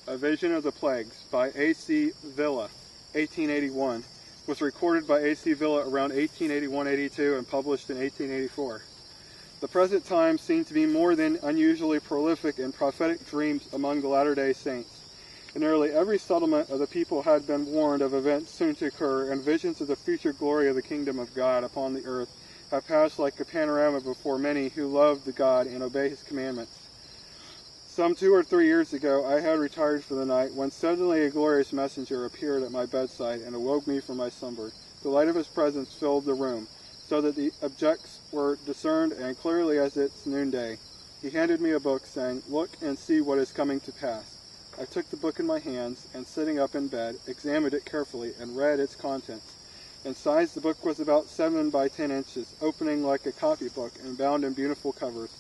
A Vision of the Plagues by A.C. Villa, 1881, was recorded by A.C. Villa around 1881-82 and published in 1884. The present time seemed to be more than unusually prolific in prophetic dreams among the Latter-day Saints. In nearly every settlement of the people had been warned of events soon to occur, and visions of the future glory of the kingdom of God upon the earth have passed like a panorama before many who love the God and obey his commandments. Some 2 or 3 years ago, I had retired for the night, when suddenly a glorious messenger appeared at my bedside and awoke me from my slumber. The light of his presence filled the room, so that the objects were discerned and clearly as it's noonday. He handed me a book, saying, "Look and see what is coming to pass." I took the book in my hands, and sitting up in bed, examined it carefully and read its contents. In size, the book was about 7 by 10 inches, opening like a copybook and bound in beautiful covers.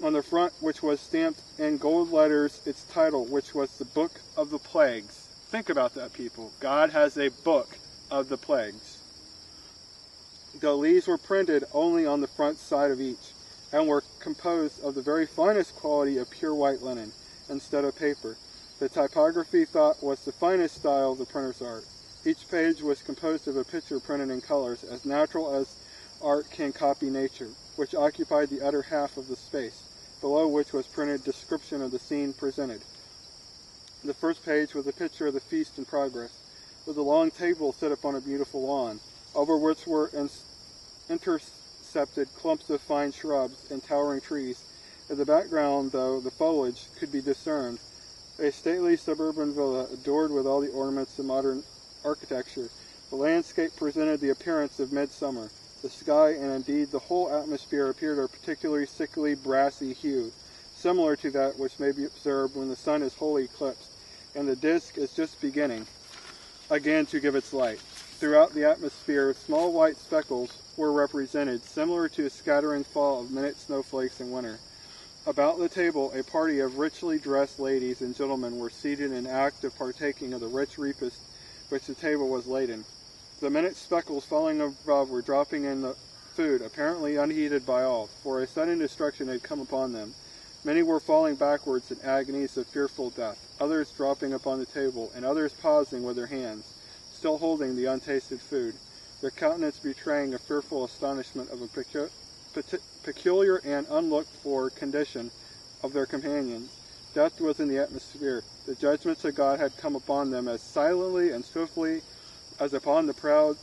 On the front, which was stamped in gold letters, its title, which was the Book of the Plagues. Think about that, people. God has a book of the plagues. The leaves were printed only on the front side of each, and were composed of the very finest quality of pure white linen, instead of paper. The typography thought was the finest style of the printer's art. Each page was composed of a picture printed in colors, as natural as art can copy nature, which occupied the other half of the space, below which was printed description of the scene presented. The first page was a picture of the feast in progress, with a long table set upon a beautiful lawn, over which were intercepted clumps of fine shrubs and towering trees. In the background, though the foliage could be discerned, a stately suburban villa adored with all the ornaments of modern architecture. The landscape presented the appearance of midsummer. The sky, and indeed the whole atmosphere, appeared a particularly sickly, brassy hue, similar to that which may be observed when the sun is wholly eclipsed, and the disk is just beginning again to give its light. Throughout the atmosphere, small white speckles were represented, similar to a scattering fall of minute snowflakes in winter. About the table, a party of richly dressed ladies and gentlemen were seated in act of partaking of the rich repast which the table was laden. The minute speckles falling above were dropping in the food, apparently unheeded by all, for a sudden destruction had come upon them. Many were falling backwards in agonies of fearful death, others dropping upon the table, and others pausing with their hands, still holding the untasted food, their countenance betraying a fearful astonishment of a peculiar and unlooked-for condition of their companions. Death was in the atmosphere. The judgments of God had come upon them as silently and swiftly as upon the proud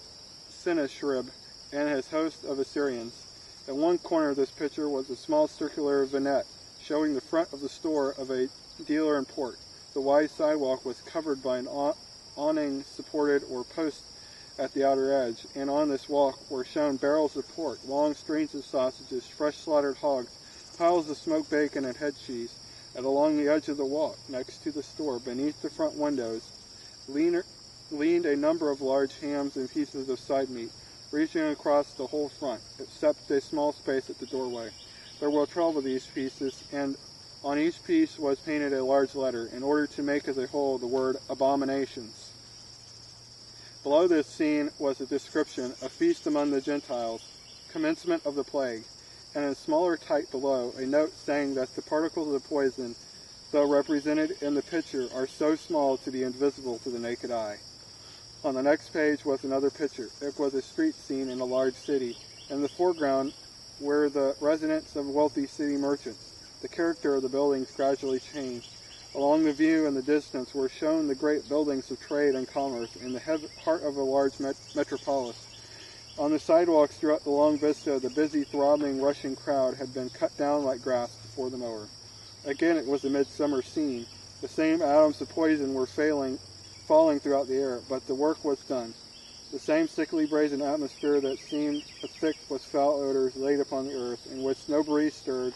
Sennacherib and his host of Assyrians. In one corner of this picture was a small circular vignette, showing the front of the store of a dealer in pork. The wide sidewalk was covered by an awning supported or post at the outer edge, and on this walk were shown barrels of pork, long strings of sausages, fresh slaughtered hogs, piles of smoked bacon and head cheese. And along the edge of the walk, next to the store, beneath the front windows, leaned a number of large hams and pieces of side meat, reaching across the whole front, except a small space at the doorway. There were 12 of these pieces, and on each piece was painted a large letter, in order to make as a whole the word abominations. Below this scene was a description, a feast among the Gentiles, commencement of the plague, and in smaller type below, a note saying that the particles of the poison, though represented in the picture, are so small to be invisible to the naked eye. On the next page was another picture. It was a street scene in a large city. In the foreground were the residence of wealthy city merchants. The character of the buildings gradually changed. Along the view in the distance were shown the great buildings of trade and commerce in the heart of a large metropolis. On the sidewalks throughout the long vista, the busy, throbbing, rushing crowd had been cut down like grass before the mower. Again, it was a midsummer scene. The same atoms of poison were falling throughout the air, but the work was done. The same sickly, brazen atmosphere that seemed thick with foul odors laid upon the earth, in which no breeze stirred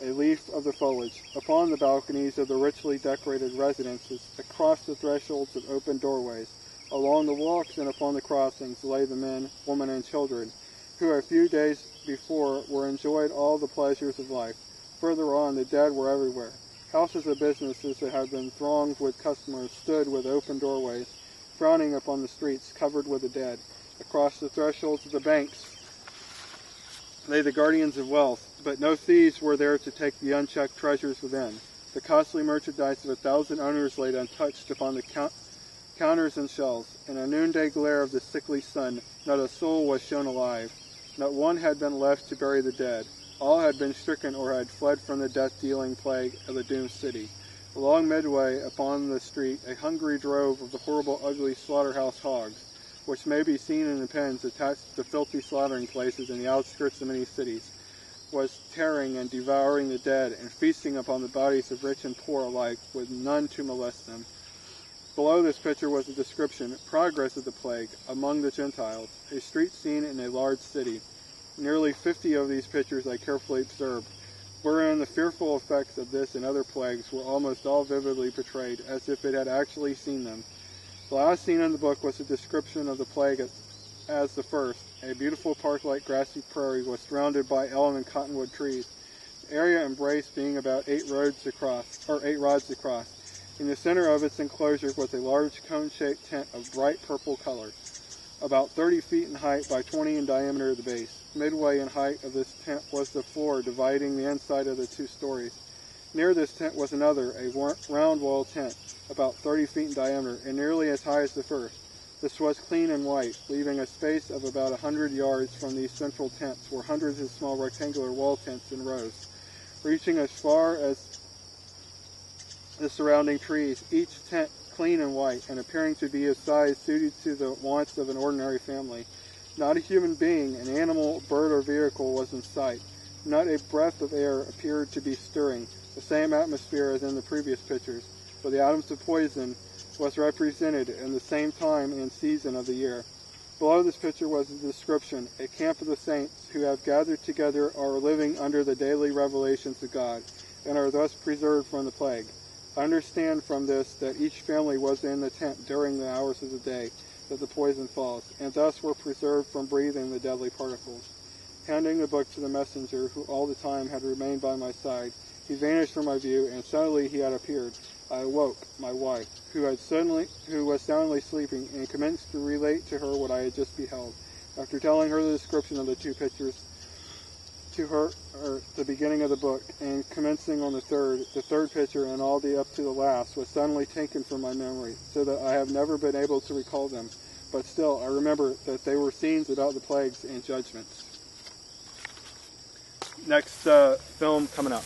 a leaf of the foliage. Upon the balconies of the richly decorated residences, across the thresholds of open doorways, along the walks and upon the crossings lay the men, women, and children, who a few days before were enjoyed all the pleasures of life. Further on, the dead were everywhere. Houses of businesses that had been thronged with customers stood with open doorways, frowning upon the streets covered with the dead. Across the thresholds of the banks lay the guardians of wealth, but no thieves were there to take the unchecked treasures within. The costly merchandise of 1,000 owners laid untouched upon the counters and shelves. In a noonday glare of the sickly sun, not a soul was shown alive. Not one had been left to bury the dead. All had been stricken or had fled from the death-dealing plague of the doomed city. Along midway upon the street, a hungry drove of the horrible, ugly slaughterhouse hogs, which may be seen in the pens attached to filthy slaughtering places in the outskirts of many cities, was tearing and devouring the dead and feasting upon the bodies of rich and poor alike, with none to molest them. Below this picture was a description, progress of the plague among the Gentiles, a street scene in a large city. Nearly 50 of these pictures I carefully observed, wherein the fearful effects of this and other plagues were almost all vividly portrayed, as if it had actually seen them. The last scene in the book was a description of the plague as the first. A beautiful park-like grassy prairie was surrounded by elm and cottonwood trees, the area embraced being about 8 rods across. In the center of its enclosure was a large cone-shaped tent of bright purple color, about 30 feet in height by 20 in diameter at the base. Midway in height of this tent was the floor dividing the inside of the 2 stories. Near this tent was another, a round-wall tent, about 30 feet in diameter and nearly as high as the first. This was clean and white, leaving a space of about 100 yards from these central tents were hundreds of small rectangular wall tents in rows, reaching as far as the surrounding trees, each tent clean and white, and appearing to be of size suited to the wants of an ordinary family. Not a human being, an animal, bird, or vehicle was in sight. Not a breath of air appeared to be stirring, the same atmosphere as in the previous pictures, but the atoms of poison was represented in the same time and season of the year. Below this picture was a description, a camp of the saints who have gathered together are living under the daily revelations of God, and are thus preserved from the plague. I understand from this that each family was in the tent during the hours of the day that the poison falls, and thus were preserved from breathing the deadly particles. Handing the book to the messenger, who all the time had remained by my side, he vanished from my view, and suddenly he had appeared. I awoke my wife, who was soundly sleeping, and commenced to relate to her what I had just beheld. After telling her the description of the 2 pictures to her the beginning of the book, and commencing on the third picture and all the up to the last was suddenly taken from my memory, so that I have never been able to recall them. But still, I remember that they were scenes about the plagues and judgments. Next film coming up.